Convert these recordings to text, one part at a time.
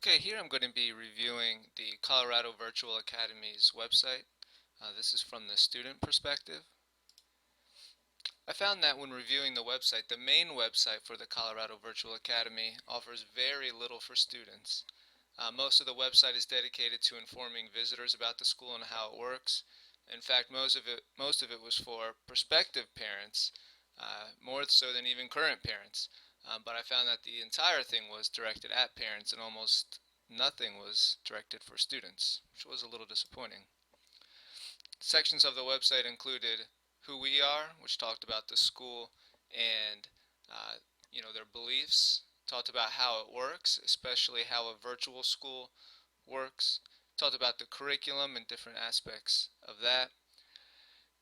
Okay, here I'm going to be reviewing the Colorado Virtual Academy's website. This is from the student perspective. I found that when reviewing the website, the main website for the Colorado Virtual Academy offers very little for students. Most of the website is dedicated to informing visitors about the school and how it works. In fact, most of it was for prospective parents, more so than even current parents. But I found that the entire thing was directed at parents and almost nothing was directed for students, which was a little disappointing. Sections of the website included who we are, which talked about the school and uh, their beliefs, talked about how it works, especially how a virtual school works, talked about the curriculum and different aspects of that.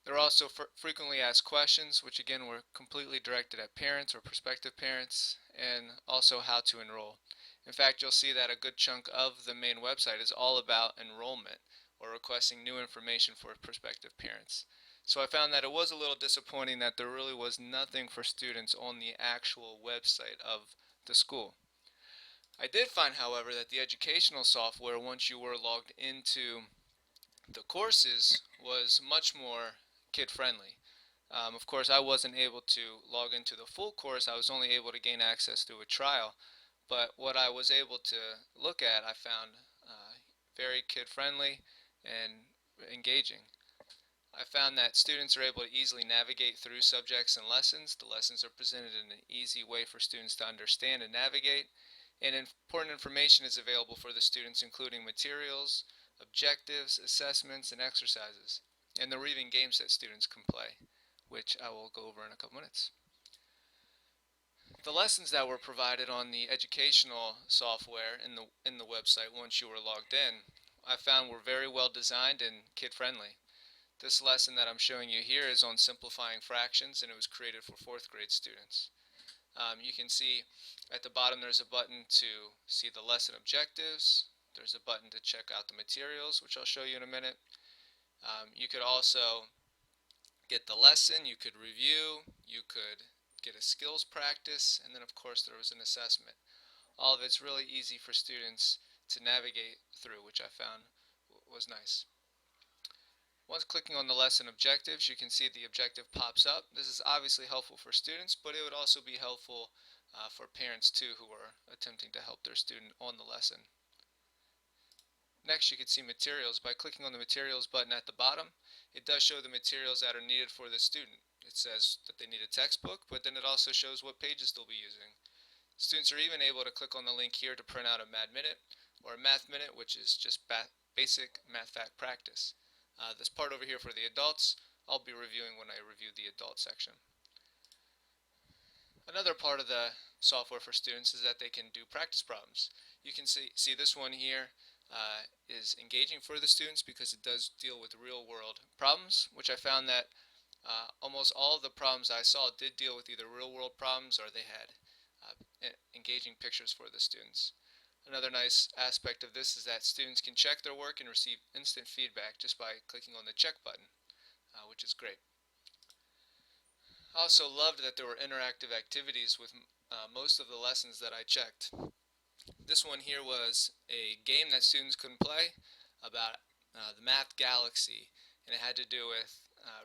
There are also frequently asked questions, which again were completely directed at parents or prospective parents, and also how to enroll. In fact, you'll see that a good chunk of the main website is all about enrollment or requesting new information for prospective parents. So I found that it was a little disappointing that there really was nothing for students on the actual website of the school. I did find, however, that the educational software, once you were logged into the courses, was much more kid friendly. Of course, I wasn't able to log into the full course. I was only able to gain access through a trial. But what I was able to look at, I found very kid friendly and engaging. I found that students are able to easily navigate through subjects and lessons. The lessons are presented in an easy way for students to understand and navigate. And important information is available for the students, including materials, objectives, assessments, and exercises. And there are even games that students can play, which I will go over in a couple minutes. The lessons that were provided on the educational software in the website once you were logged in, I found were very well designed and kid friendly. This lesson that I'm showing you here is on simplifying fractions, and it was created for 4th grade students. You can see at the bottom there's a button to see the lesson objectives. There's a button to check out the materials, which I'll show you in a minute. You could also get the lesson, you could review, you could get a skills practice, and then of course there was an assessment. All of it's really easy for students to navigate through, which I found was nice. Once clicking on the lesson objectives, you can see the objective pops up. This is obviously helpful for students, but it would also be helpful for parents too who are attempting to help their student on the lesson. Next, you can see materials. By clicking on the materials button at the bottom, it does show the materials that are needed for the student. It says that they need a textbook, but then it also shows what pages they'll be using. Students are even able to click on the link here to print out a Mad Minute or a Math Minute, which is just basic math fact practice. This part over here for the adults, I'll be reviewing when I review the adult section. Another part of the software for students is that they can do practice problems. You can see this one here is engaging for the students because it does deal with real world problems, which I found that almost all of the problems I saw did deal with either real world problems or they had engaging pictures for the students. Another nice aspect of this is that students can check their work and receive instant feedback just by clicking on the check button, which is great. I also loved that there were interactive activities with most of the lessons that I checked. This one here was a game that students couldn't play about the math galaxy, and it had to do with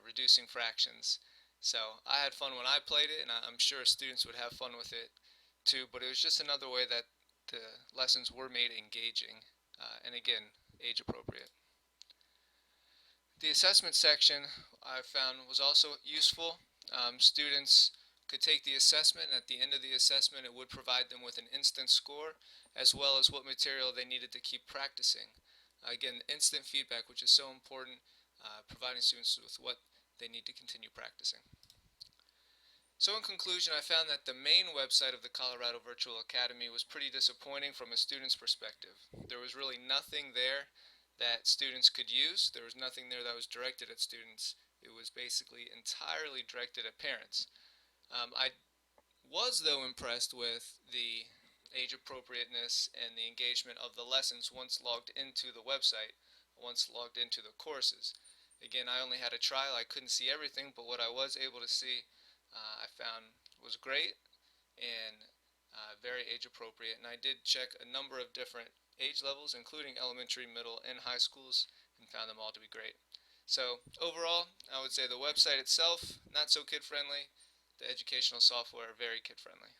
reducing fractions. So I had fun when I played it, and I'm sure students would have fun with it too, but it was just another way that the lessons were made engaging, and again, age appropriate. The assessment section I found was also useful. Students could take the assessment, and at the end of the assessment it would provide them with an instant score as well as what material they needed to keep practicing. Again, instant feedback, which is so important, providing students with what they need to continue practicing. So in conclusion, I found that the main website of the Colorado Virtual Academy was pretty disappointing from a student's perspective. There was really nothing there that students could use. There was nothing there that was directed at students. It was basically entirely directed at parents. I was, though, impressed with the age appropriateness and the engagement of the lessons once logged into the website, once logged into the courses. Again, I only had a trial. I couldn't see everything, but what I was able to see I found was great and very age appropriate. And I did check a number of different age levels, including elementary, middle, and high schools, and found them all to be great. So overall, I would say the website itself, not so kid-friendly. The educational software, very kid-friendly.